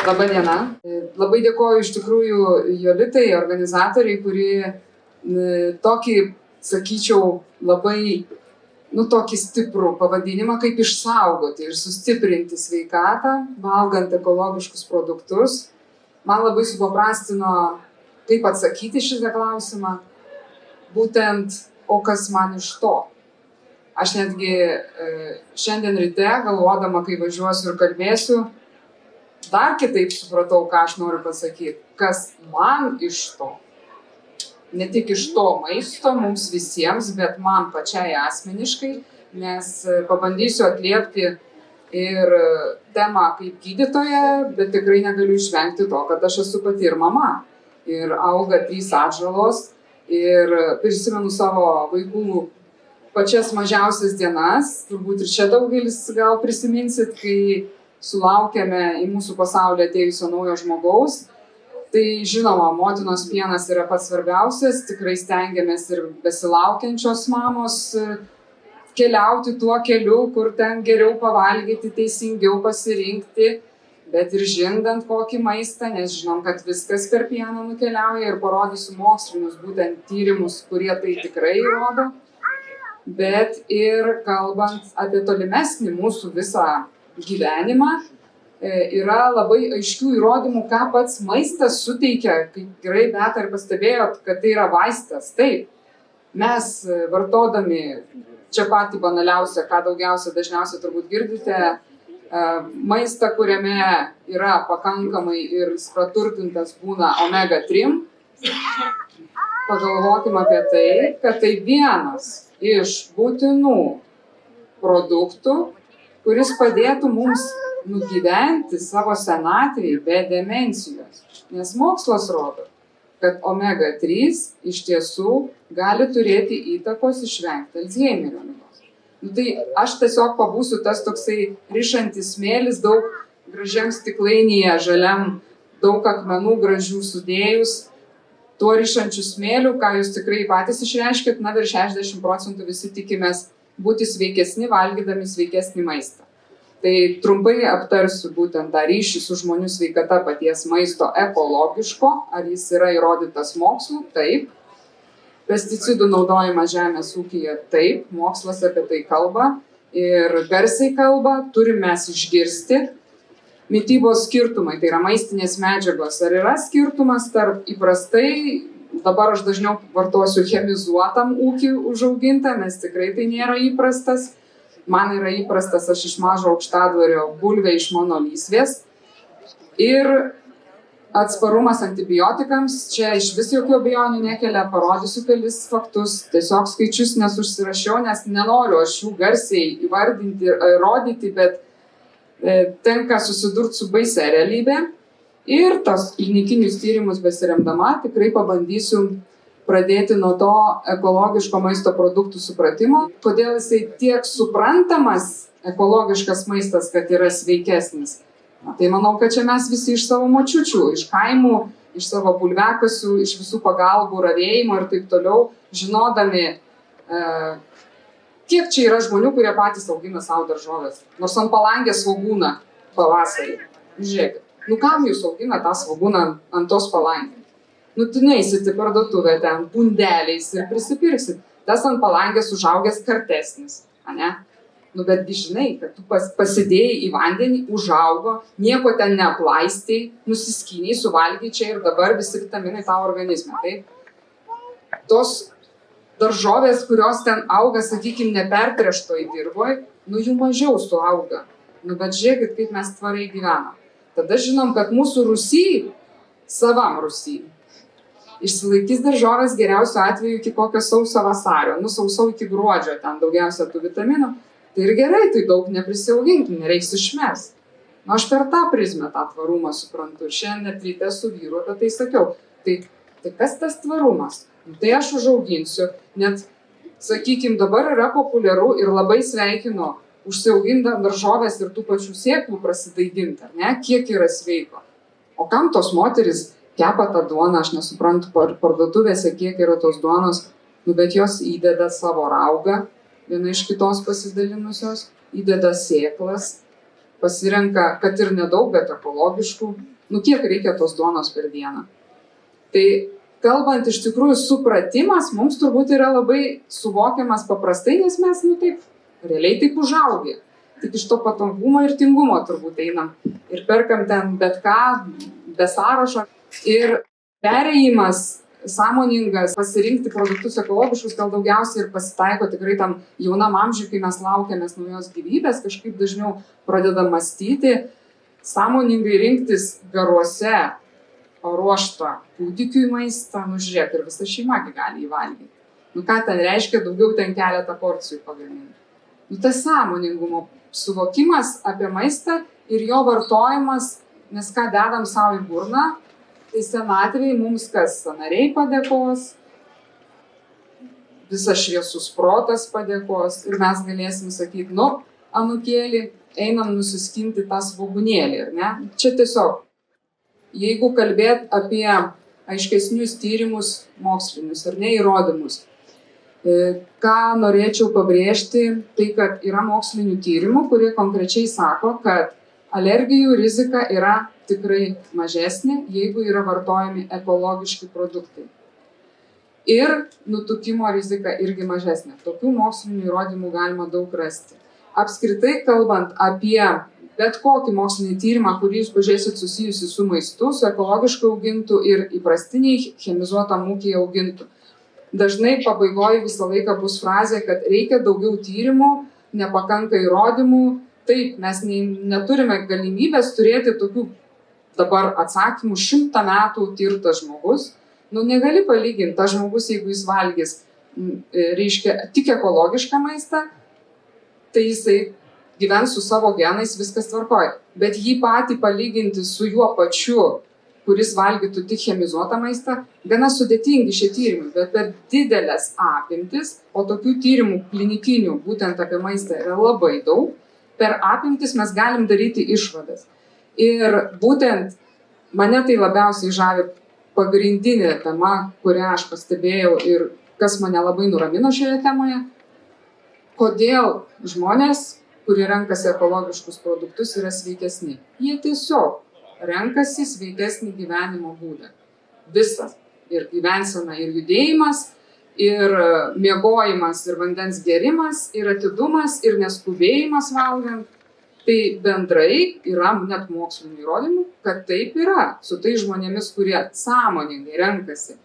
Labą dieną. Labai dėkoju iš tikrųjų Jolitai, organizatoriai, kuri tokį, sakyčiau, labai, tokį stiprų pavadinimą, kaip išsaugoti ir sustiprinti sveikatą, valgant ekologiškus produktus. Man labai supaprastino, kaip atsakyti šitą klausimą, būtent, o kas man iš to. Aš netgi šiandien ryte, galvodama, kai važiuosiu ir kalbėsiu, dar kitaip supratau, ką aš noriu pasakyti, kas man iš to. Ne tik iš to maisto mums visiems, bet man pačiai asmeniškai, nes pabandysiu atliepti ir temą kaip gydytoja, bet tikrai negaliu išvengti to, kad aš esu pati ir mama. Ir auga 3 atžalos ir prisimenu savo vaikų pačias mažiausias dienas, turbūt ir čia daugelis gal prisiminsit, kai sulaukėme į mūsų pasaulį atėjusio naujo žmogaus. Tai žinoma, motinos pienas yra pats svarbiausias, tikrai stengiamės ir besilaukiančios mamos keliauti tuo keliu, kur ten geriau pavalgyti, teisingiau pasirinkti, bet ir žindant kokį maistą, nes žinom, kad viskas per pieną nukeliauja ir parodysiu mokslinius būtent tyrimus, kurie tai tikrai rodo. Bet ir kalbant apie tolimesnį mūsų visą gyvenimą, yra labai aiškių įrodymų, ką pats maistas suteikia, kaip gerai Beata ir pastebėjot, kad tai yra vaistas. Taip, mes vartodami čia patį banaliausią, ką daugiausia dažniausiai turbūt girdite, maistą, kuriame yra pakankamai ir praturtintas būna omega-3, pagalvokime apie tai, kad tai vienas iš būtinų produktų, kuris padėtų mums nugyventi savo senatvėje be demencijos. Nes mokslas rodo, kad omega-3 iš tiesų gali turėti įtakos išvengti Alzheimerio ligos. Tai aš tiesiog pabūsiu tas toksai rišantis smėlis, daug gražiam stiklainyje, žaliam, daug akmenų gražių sudėjus, tuo rišančiu smėliu, ką jūs tikrai patys išreiškit, virš 60% visi tikimės būti sveikesni, valgydami sveikesnį maistą. Tai trumpai aptarsiu būtent tą ryšį su žmonių sveikata paties maisto ekologiško, ar jis yra įrodytas mokslu, taip. Pesticidų naudojimas žemės ūkyje, taip, mokslas apie tai kalba ir garsiai kalba, turime mes išgirsti. Mitybos skirtumai, tai yra maistinės medžiagos, ar yra skirtumas tarp įprastai, dabar aš dažniau vartosiu chemizuotam ūkį užaugintą, nes tikrai tai nėra įprastas. Man yra įprastas, aš iš mažo aukštadvario bulvė iš mano lysvės. Ir atsparumas antibiotikams, čia iš vis jokių abejonių nekelia, parodysiu kelis faktus, tiesiog skaičius nesužsirašiau, nes nenoriu aš jų garsiai įvardinti ir rodyti, bet tenka susidurti su baisia realybė. Ir tas klinikinius tyrimus besiremdama tikrai pabandysiu pradėti nuo to ekologiško maisto produktų supratimo, kodėl jisai tiek suprantamas ekologiškas maistas, kad yra sveikesnis. Tai manau, kad čia mes visi iš savo močiučių, iš kaimų, iš savo bulviakasių, iš visų pagalbų, ravėjimo ir taip toliau, žinodami, kiek čia yra žmonių, kurie patys augina savo daržoves, nors ant palangės svogūną pavasarį. Žiūrėkit, kam jūs augina tą svogūną ant tos palangės? Tu neįsit į parduotuvę ten pundeliais ir prisipirksit. Tas ant palangės užaugęs kartesnis, ane? Betgi žinai, kad tu pasidėjai į vandenį, užaugo, nieko ten neaplaistei, nusiskyniai, suvalgiai čia ir dabar visi vitaminai tavo organizme, taip? Tos daržovės, kurios ten auga, sakykime, nepertręštoj dirvoj, jų mažiau suauga. Bet žiūrėkit, kaip mes tvariai gyvenam. Tada žinom, kad mūsų Rusy, savam Rusy, išsilaikys daržovės geriausiu atveju iki kokio sausio vasario, sausio iki gruodžio, ten daugiausia tų vitaminų. Tai ir gerai, tai daug neprisiauginti, nereiks išmest. Aš per tą prizmę tą tvarumą suprantu. Ir šiandien ryte su vyru apie tai sakiau. Tai kas tas tvarumas? Tai aš užauginsiu, net, sakykime, dabar yra populiaru ir labai sveikinu užsiauginti daržovės ir tų pačių sėklų prasidaiginti, ar ne? Kiek yra sveiko. O kam tos moteris kepa tą duoną, aš nesuprantu, parduotuvėse kiek yra tos duonos, bet jos įdeda savo raugą, viena iš kitos pasidalinusios, įdeda sėklas, pasirenka, kad ir nedaug, bet ekologiškų, Nu, kiek reikia tos duonos per dieną. Tai kalbant iš tikrųjų, supratimas mums turbūt yra labai suvokiamas paprastai, nes mes, nu taip, realiai taip užaugę. Tik iš to patogumo ir tingumo turbūt einam. Ir perkam ten bet ką, be sąrašo. Ir perėjimas sąmoningas, pasirinkti produktus ekologiškus gal daugiausiai ir pasitaiko tikrai tam jaunam amžiui, kai mes laukiamės naujos gyvybės, kažkaip dažniau pradedam mąstyti, sąmoningai rinktis garuose paruoštą kūdikiui maistą, nu žiūrėk, ir visa šeima gali įvalgyti. Nu ką ten reiškia, daugiau ten keletą porcijų pagaminti. Nu tas sąmoningumo suvokimas apie maistą ir jo vartojimas, nes ką dedam savo į burną, tai senatvėj mums kas sąnariai padėkos, visas šviesus protas padėkos ir mes galėsim sakyti, nu, anūkėlį, einam nusiskinti tą svogūnėlį, ar ne? Čia tiesiog, jeigu kalbėt apie aiškesnius tyrimus mokslinius, ar ne, įrodymus, ką norėčiau pabrėžti, tai kad yra mokslinių tyrimų, kurie konkrečiai sako, kad alergijų rizika yra tikrai mažesnė, jeigu yra vartojami ekologiški produktai. Ir nutukimo rizika irgi mažesnė. Tokių mokslinių įrodymų galima daug rasti. Apskritai, kalbant apie bet kokį mokslinį tyrimą, kurį jūs pažiūrėsit susijusi su maistu, su ekologiškai augintų ir įprastiniai chemizuotam ūkyje augintų. Dažnai pabaigoje visą laiką bus frazė, kad reikia daugiau tyrimų, nepakanka įrodymų. Taip, mes neturime galimybės turėti tokių dabar atsakymų 100 metų tirtas žmogus. Nu, negali palyginti, tas žmogus, jeigu jis valgys, reiškia, tik ekologišką maistą, tai jisai gyvens su savo genais, viskas tvarkoja. Bet jį patį palyginti su juo pačiu, kuris valgytų tik chemizuotą maistą, gana sudėtingi šie tyrimai, bet per didelės apimtis, o tokių tyrimų klinikinių būtent apie maistą yra labai daug, per apimtis mes galim daryti išvadas. Ir būtent mane tai labiausiai žavi pagrindinė tema, kurią aš pastebėjau ir kas mane labai nuramino šioje temoje, kodėl žmonės, kurie renkasi ekologiškus produktus, yra sveikesni. Jie tiesiog renkasi sveikesnį gyvenimo būdą. Visas. Ir gyvensena, ir judėjimas, ir miegojimas, ir vandens gėrimas, ir atidumas, ir neskubėjimas valgant. Tai bendrai yra net mokslinių įrodymų, kad taip yra su tais žmonėmis, kurie sąmoningai renkasi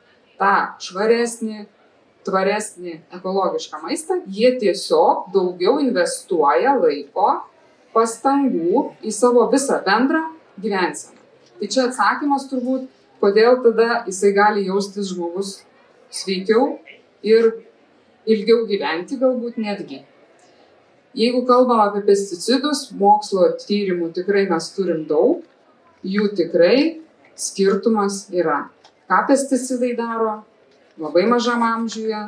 tą švaresnį, tvaresnį ekologišką maistą, jie tiesiog daugiau investuoja laiko, pastangų į savo visą bendrą gyvenseną. Tai čia atsakymas turbūt, kodėl tada jisai gali jaustis žmogus sveikiau ir ilgiau gyventi galbūt netgi. Jeigu kalbam apie pesticidus, mokslo tyrimų tikrai mes turim daug, jų tikrai skirtumas yra. Ką pesticidai daro labai mažam amžiuje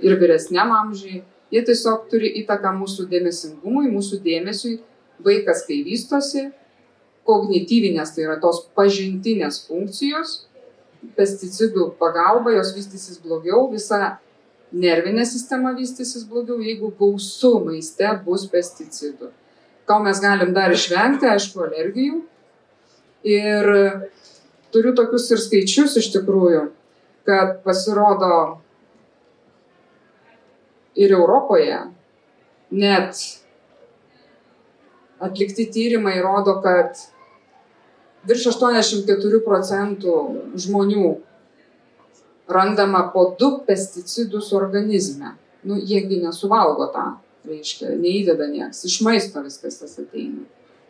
ir vyresniam amžiui, jie tiesiog turi įtaką mūsų dėmesingumui, mūsų dėmesiui. Vaikas, kai vystosi, kognityvinės, tai yra tos pažintinės funkcijos, pesticidų pagalba, jos vystysis blogiau, visa nervinė sistema vystysis blogiau, jeigu gausu maiste bus pesticidų. Ką mes galim dar išvengti, aišku, alergijų. Ir turiu tokius ir skaičius iš tikrųjų, kad pasirodo ir Europoje net atlikti tyrimai rodo, kad virš 84% žmonių randama po 2 pesticidus organizme. Nu, jiegi nesuvalgo tą, reiškia, neįdeda nieks, iš maisto viskas tas ateina.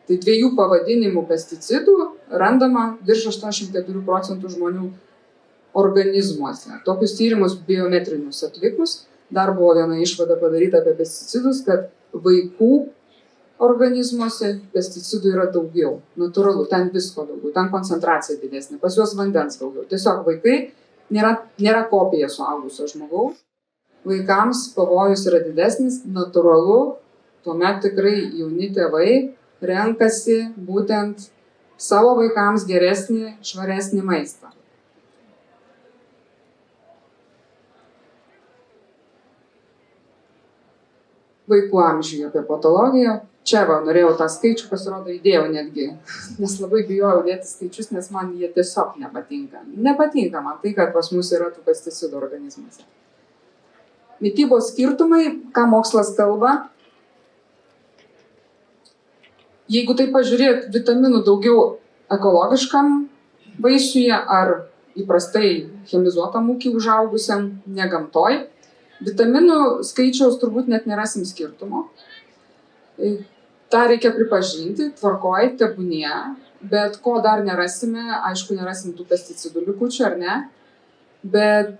Tai 2 pavadinimų pesticidų randama virš 84% žmonių organizmuose. Tokius tyrimus biometrinius atlikus, dar buvo viena išvada padaryta apie pesticidus, kad vaikų organizmuose pesticidų yra daugiau. Natūralu, ten visko daugiau, ten koncentracija didesnė, pas juos vandens daugiau. Tiesiog vaikai nėra kopija suaugusio žmogaus. Vaikams pavojus yra didesnis, natūralu, tuomet tikrai jauni tėvai renkasi būtent savo vaikams geresnį, švaresnį maistą. Vaikų amžiuje apie patologiją. Čia va, norėjau tą skaičių, pasirodo, įdėjau netgi, nes labai bijojau dėti skaičius, nes man jie tiesiog nepatinka. Nepatinka man tai, kad pas mus yra tų pesticidų organizmuose. Mitybos skirtumai, ką mokslas kalba. Jeigu tai pažiūrėt, vitaminų daugiau ekologiškam vaisiuje ar įprastai chemizuotam ūkį užaugusiam, ne gamtoj, vitaminų skaičiaus turbūt net nerasim skirtumo. Ta reikia pripažinti, tvarkoj, tebūnie, bet ko dar nerasime, aišku, nerasim tų pesticidų likučių, ar ne? Bet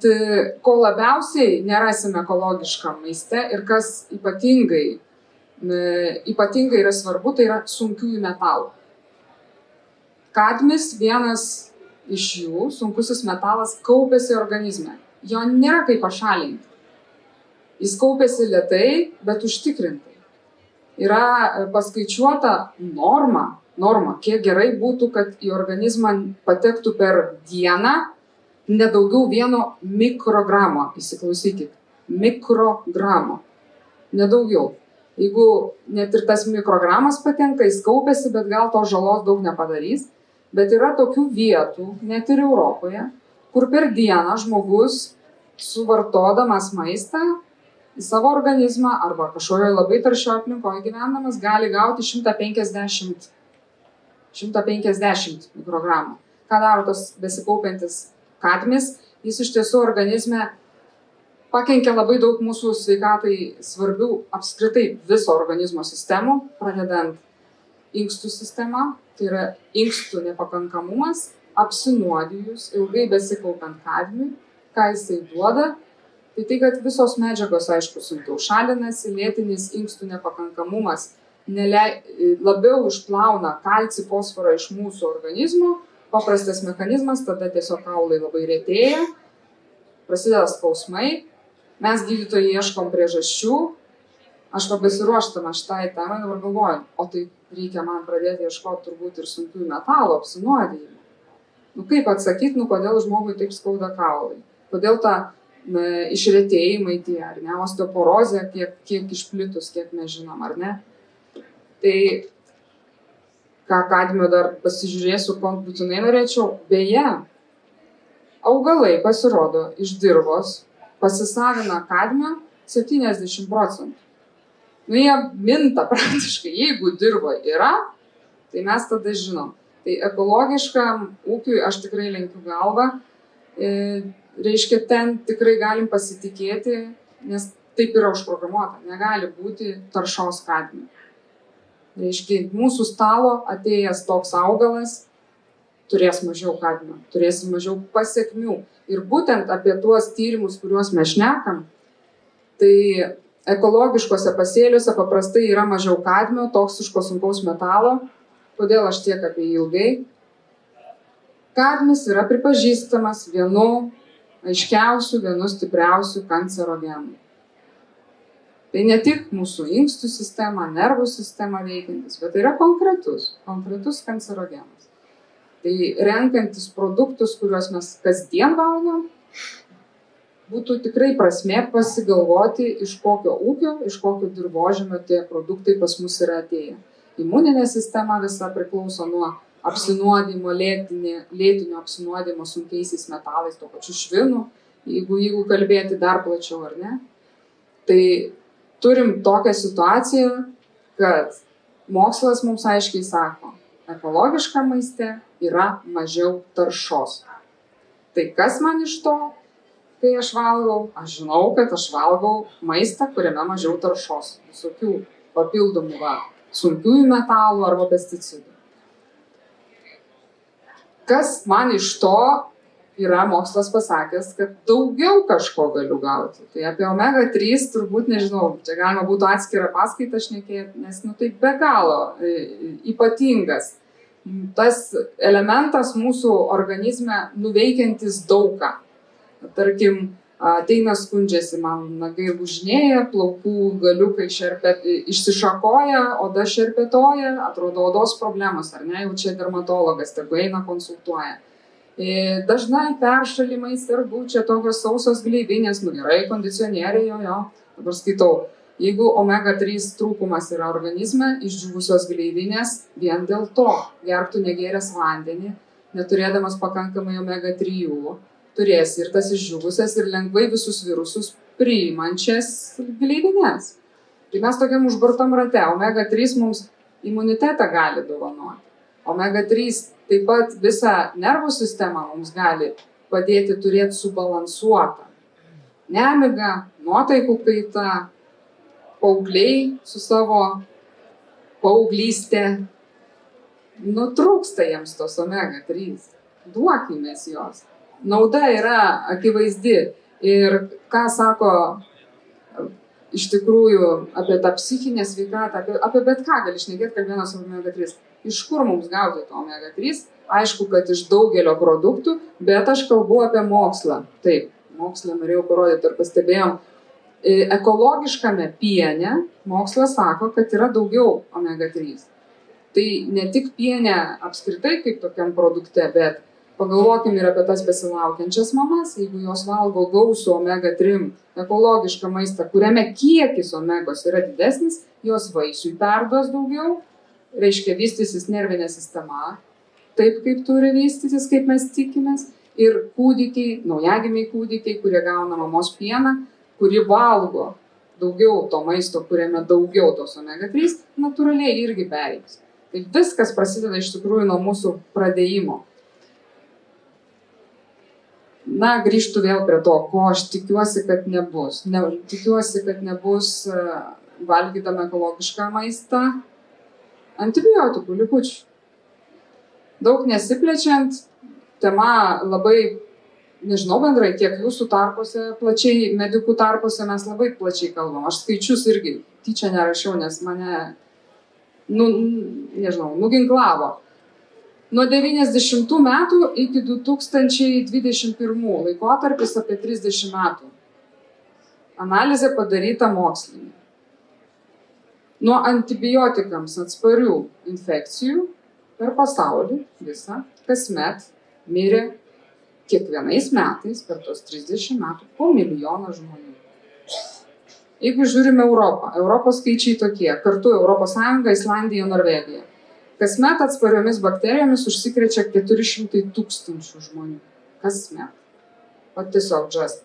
ko labiausiai nerasime ekologiškam maiste ir kas ypatingai yra svarbu, tai yra sunkiųjų metalų. Kadmis vienas iš jų, sunkusis metalas, kaupiasi organizme. Jo nėra kaip pašalinti. Jis kaupiasi lėtai, bet užtikrintai. Yra paskaičiuota norma, kiek gerai būtų, kad į organizmą patektų per dieną nedaugiau 1 mikrogramo. Įsiklausykit, mikrogramo. Nedaugiau. Jeigu net ir tas mikrogramas patenka, jis kaupiasi, bet gal to žalos daug nepadarys. Bet yra tokių vietų, net ir Europoje, kur per dieną žmogus, suvartodamas maistą, į savo organizmą arba kažkokioje labai taršioje aplinkoje gyvendamas gali gauti 150 mikrogramų. Ką daro tas besikaupiantis kadmis? Jis iš tiesų organizme pakenkia labai daug mūsų sveikatai svarbių apskritai viso organizmo sistemų, pradedant inkstų sistema, tai yra inkstų nepakankamumas, apsinuodijus, ilgai besikaupiant kadmiui, ką jisai duoda. Tai, kad visos medžiagos, aišku, sunkiau šalinasi, lėtinis inkstų nepakankamumas labiau išplauna kalcį, fosforą iš mūsų organizmo, paprastas mechanizmas, tada tiesiog kaulai labai retėja, prasideda skausmai, mes gydytojai ieškom priežasčių, aš besiruoštama šitai temai dabar galvoju, o tai reikia man pradėti ieškoti turbūt ir sunkiųjų metalų, apsinuodijimų. Kaip atsakyti, kodėl žmogui taip skauda kaulai, kodėl ta išretėjimai tie, ar ne, osteoporozė, kiek išplitus, kiek mes žinom, ar ne. Tai, ką kadmio dar pasižiūrėsiu, ko būtinai norėčiau, beje, augalai pasirodo iš dirvos, pasisavina kadmio 70%. Jie minta praktiškai, jeigu dirva yra, tai mes tada žinom. Tai ekologiškam ūkiui aš tikrai lenkiu galvą, reiškia, ten tikrai galim pasitikėti, nes taip yra užprogramuota, negali būti taršos kadmio. Reiškia, mūsų stalo atėjęs toks augalas turės mažiau kadmio, turės mažiau pasekmių. Ir būtent apie tuos tyrimus, kuriuos mes šnekam, tai ekologiškose pasėliuose paprastai yra mažiau kadmio, toksiško sunkaus metalo. Kodėl aš tiek apie jį ilgai? Kadmis yra pripažįstamas vienu aiškiausių, vienu stipriausių kancerogenų. Tai ne tik mūsų inkstų sistema, nervų sistema veikiantis, bet tai yra konkretus kancerogenas. Tai renkantis produktus, kuriuos mes kasdien valgom, būtų tikrai prasmė pasigalvoti, iš kokio ūkio, iš kokio dirvožemio tie produktai pas mus yra atėję. Imuninė sistema visa priklauso nuo apsinuodimo, lėtinio apsinuodimo sunkiaisiais metalais, to pačiu švinu, jeigu kalbėti dar plačiau, ar ne. Tai turim tokią situaciją, kad mokslas mums aiškiai sako, ekologiškam maiste yra mažiau taršos. Tai kas man iš to, kai aš valgau? Aš žinau, kad aš valgau maistą, kuriame mažiau taršos, visokių papildomų sunkiųjų metalų arba pesticidų. Kas man iš to yra mokslas pasakęs, kad daugiau kažko galiu gauti. Tai apie omega-3 turbūt nežinau, čia galima būtų atskirą paskaitą šnekėti, nes tai be galo ypatingas. Tas elementas mūsų organizme nuveikiantis daugą. Tarkim, ateina skundžiasi, man nagai lūžinėja, plaukų galiukai išsišakoja, oda šerpetoja, atrodo odos problemos, ar ne, jau čia dermatologas, tegu eina konsultuoja. Dažnai peršalimai sergu, čia tokios sausos gleivinės, gerai, kondicionieriai, jo, dabar skaitau, Jeigu omega-3 trūkumas yra organizme, išdžiūvusios gleivinės, vien dėl to gertų negėręs vandenį, neturėdamas pakankamai omega-3, turės ir tas išdžiūvusias ir lengvai visus virusus priimančias gleivinės. Tai mes tokiam užburtam rate. Omega-3 mums imunitetą gali dovanoti. Omega-3 taip pat visą nervų sistemą mums gali padėti turėti subalansuotą. Nemiga, nuotaikų kaita, paaugliai su savo paauglystė, nutrūksta jiems tos omega-3. Duokimės jos. Nauda yra akivaizdi. Ir ką sako iš tikrųjų apie tą psichinę sveikatą, apie bet ką gali šnekėti, kalbėdamas apie omega-3. Iš kur mums gauti to omega-3? Aišku, kad iš daugelio produktų, bet aš kalbu apie mokslą. Taip, mokslą norėjau parodyti ir pastebėjom. Ekologiškame piene mokslas sako, kad yra daugiau omega-3. Tai ne tik piene apskritai kaip tokiam produkte, bet pagalvokim ir apie tas besilaukiančias mamas, jeigu jos valgo gausų omega-3 ekologišką maistą, kuriame kiekis omegos yra didesnis, jos vaisiui perduos daugiau, reiškia vystysis nervinė sistema, taip kaip turi vystytis, kaip mes tikimės, ir kūdikiai, naujagimiai kūdikiai, kurie gauna mamos pieną, kuri valgo daugiau to maisto, kuriame daugiau tos omega-3, natūraliai irgi pereiks. Tai viskas prasideda iš tikrųjų nuo mūsų pradėjimo. Na, grįžtu vėl prie to, ko aš tikiuosi, kad nebus. Tikiuosi, kad nebus valgydama ekologišką maistą antibiotikų likučių. Daug nesiplečiant, tema labai, nežinau bendrai, tiek jūsų tarpuose, plačiai, medikų tarpuose mes labai plačiai kalbam. Aš skaičius irgi tyčia nerašiau, nes mane, nuginklavo. Nuo 90 metų iki 2021 laikotarpis apie 30 metų. Analizė padaryta mokslinė. Nuo antibiotikams atsparių infekcijų per pasaulį visą kasmet mirė kiekvienais metais per tos 30 metų po milijoną žmonių. Jeigu žiūrime Europą, Europos skaičiai tokie, kartu Europos Sąjunga, Islandija, Norvegija. Kasmet atspariomis bakterijomis užsikrečia 400 000 žmonių. Kasmet. O tiesiog just.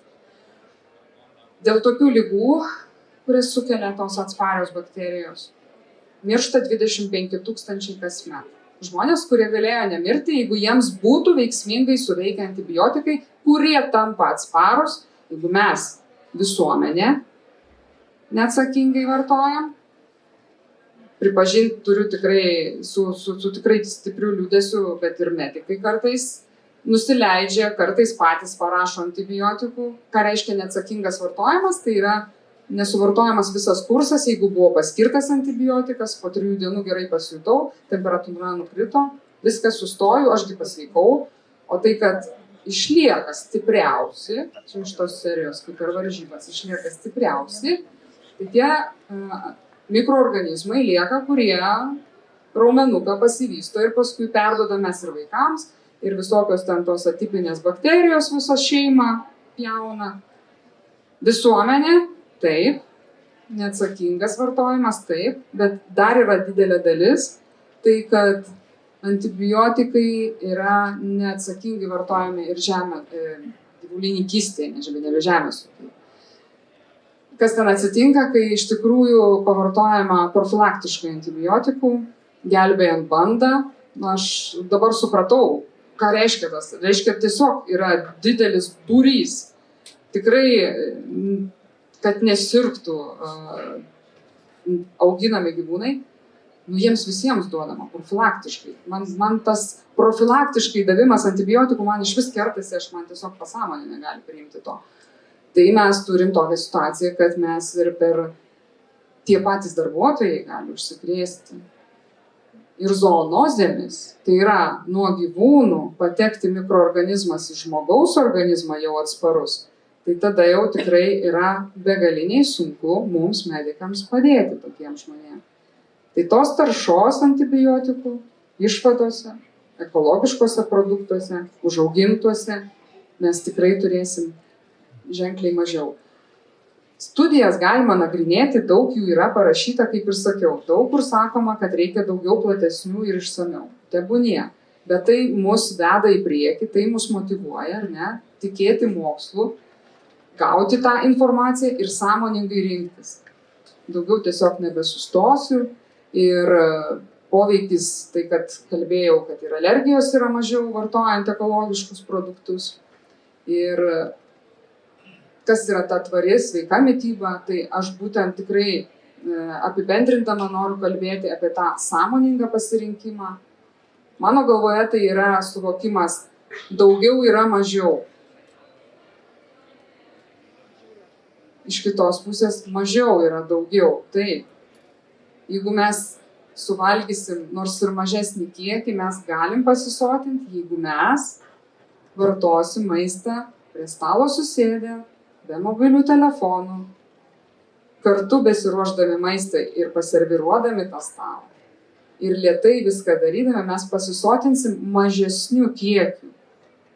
Dėl tokių ligų, kurias sukelia tos atsparios bakterijos, miršta 25 000 kasmet. Žmonės, kurie galėjo nemirti, jeigu jiems būtų veiksmingai suveikę antibiotikai, kurie tampa atsparus, jeigu mes visuomenė neatsakingai vartojam. Pripažinti turiu tikrai su tikrai stipriu liūdesiu, bet ir medikai kartais nusileidžia, kartais patys parašo antibiotikų. Ką reiškia neatsakingas vartojimas? Tai yra nesuvartojamas visas kursas, jeigu buvo paskirtas antibiotikas, po 3 dienų gerai pasijutau, temperatūra nukrito, viskas sustoju, ašgi pasveikau, o tai, kad išlieka stipriausi, čia iš tos serijos, kaip ir varžybas, išlieka stipriausi, tai tie mikroorganizmai lieka, kurie raumenuką pasivysto ir paskui perduoda mes ir vaikams, ir visokios ten tos atipinės bakterijos visą šeimą pjauna. Visuomenė, taip, neatsakingas vartojimas, taip, bet dar yra didelė dalis, tai kad antibiotikai yra neatsakingai vartojami ir gyvulininkystėje, nežinau, žemės ūkyje. Kas ten atsitinka, kai iš tikrųjų pavartojama profilaktiškai antibiotikų, gelbėjant bandą. Aš dabar supratau, ką reiškia tas. Reiškia tiesiog yra didelis būrys. Tikrai, kad nesirgtų auginami gyvūnai, jiems visiems duodama profilaktiškai. Man tas profilaktiškai davimas antibiotikų man iš vis kertasi, man tiesiog pasąmonė negali priimti to. Tai mes turim tokią situaciją, kad mes ir per tie patys darbuotojai gali užsikrėsti ir zoonozėmis. Tai yra nuo gyvūnų patekti mikroorganizmas į žmogaus organizmą jau atsparus. Tai tada jau tikrai yra begaliniai sunku mums medikams padėti tokiems žmonėms. Tai tos taršos antibiotikų išvadose, ekologiškose produktuose, užaugintuose mes tikrai turėsim ženkliai mažiau. Studijas galima nagrinėti, daug jų yra parašyta, kaip ir sakiau. Daug kur sakoma, kad reikia daugiau platesnių ir išsamiau. Tebūnie. Bet tai mus veda į priekį, tai mus motyvuoja, ar ne, tikėti mokslu, gauti tą informaciją ir sąmoningai rinktis. Daugiau tiesiog nebesustosiu ir poveikis, tai kad kalbėjau, kad ir alergijos yra mažiau vartojant ekologiškus produktus. Ir kas yra ta tvari, sveika mityba, tai aš būtent tikrai apibendrindama noriu kalbėti apie tą sąmoningą pasirinkimą. Mano galvoje tai yra suvokimas, daugiau yra mažiau. Iš kitos pusės mažiau yra daugiau. Taip, jeigu mes suvalgysim nors ir mažesnį kiekį, mes galim pasisotinti, jeigu mes vartosim maistą prie stalo susėdę, be mobilių telefonų, kartu besiruošdami maistą ir paserviruodami tą stalą. Ir lėtai viską darydami mes pasisotinsim mažesnių kiekių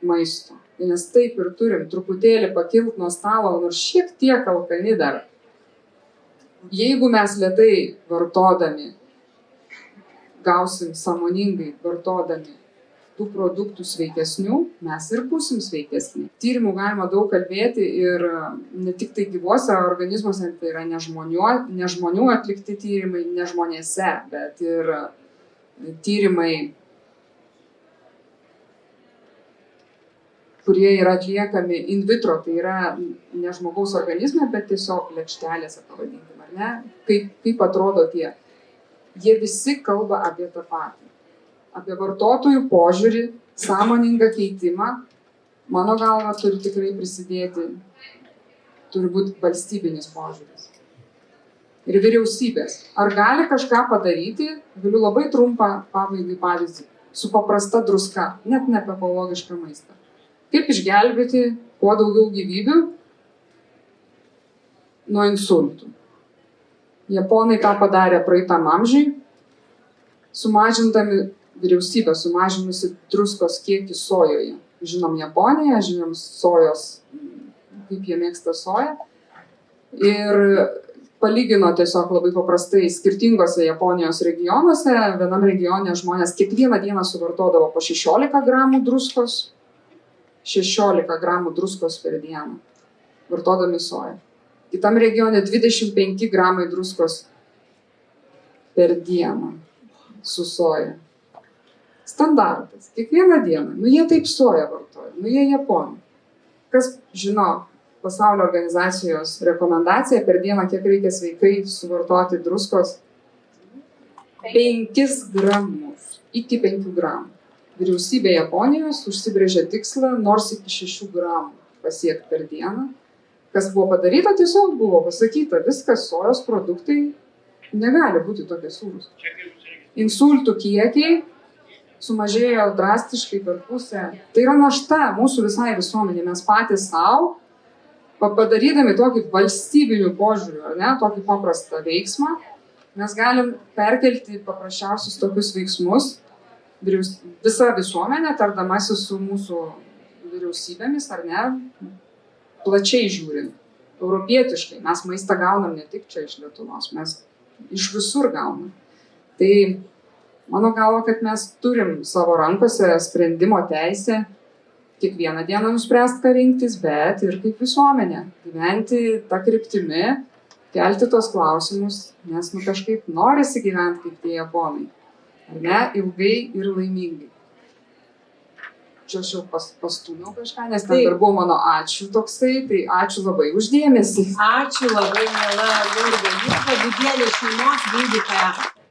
maisto. Nes taip ir turim truputėlį pakilti nuo stalo, nors šiek tiek alkani dar. Jeigu mes lėtai vartodami, gausim sąmoningai vartodami tų produktų sveikesnių, mes ir būsim sveikesni. Tyrimų galima daug kalbėti ir ne tik tai gyvuose organizmuose, tai yra ne žmonių atlikti tyrimai, ne žmonėse, bet ir tyrimai, kurie yra atliekami in vitro, tai yra ne žmogaus organizme, bet tiesiog lėkštelėse, pavadinkime, ar ne? Kaip atrodo tie. Jie visi kalba apie tą patį. Apie vartotojų požiūrį, sąmoningą keitimą, mano galva, turi tikrai prisidėti, turi būti valstybinis požiūris. Ir vyriausybės. Ar gali kažką padaryti? Galiu labai trumpą pabaigai pavyzdį. Su paprasta druska, net ne apie ekologišką maistą. Kaip išgelbėti kuo daugiau gyvybių nuo insultų? Japonai tą padarė praeitam amžiui, sumažindami vyriausybė sumažinusi druskos kiekį sojoje. Žinom Japoniją, žinom sojos, kaip jie mėgsta soją. Ir palygino tiesiog labai paprastai skirtingose Japonijos regionuose. Vienam regione žmonės kiekvieną dieną suvartodavo po 16 gramų druskos. 16 gramų druskos per dieną, vartodami soją. Kitam regione 25 gramai druskos per dieną su soja. Standartas. Kiekvieną dieną. Jie taip soją vartoja. Jie Japonai. Kas žino pasaulio organizacijos rekomendaciją per dieną, kiek reikia sveikai suvartoti druskos? 5 gramus. Iki 5 gramų. Vyriausybė Japonijos užsibrėžė tikslą nors iki 6 gramų pasiekti per dieną. Kas buvo padaryta, tiesiog buvo pasakyta, viskas sojos produktai negali būti tokie sūrūs. Insultų kiekiai sumažėjo drastiškai per pusę. Tai yra našta mūsų visai visuomenė. Mes patys savo, padarydami tokį valstybinių požiūrių, ar ne, tokį paprastą veiksmą, mes galim perkelti paprasčiausius tokius veiksmus, visa visuomenė, tardamasi su mūsų vyriausybėmis, ar ne, plačiai žiūrint, europietiškai. Mes maistą gaunam ne tik čia iš Lietuvos, mes iš visur gaunam. Tai mano galva, kad mes turim savo rankose sprendimo teisę kiekvieną dieną nuspręsti, ką rinktis, bet ir kaip visuomenė. Gyventi tą kryptimi, kelti tos klausimus, nes kažkaip norisi gyventi kaip tie Japonai. Ar ne? Ilgai ir laimingai. Čia aš jau pastūmiau kažką, nes ten dar buvo mano ačiū toksai, tai ačiū labai už dėmesį. Ačiū labai, miela Jurga Budienė, šeimos gydytoja.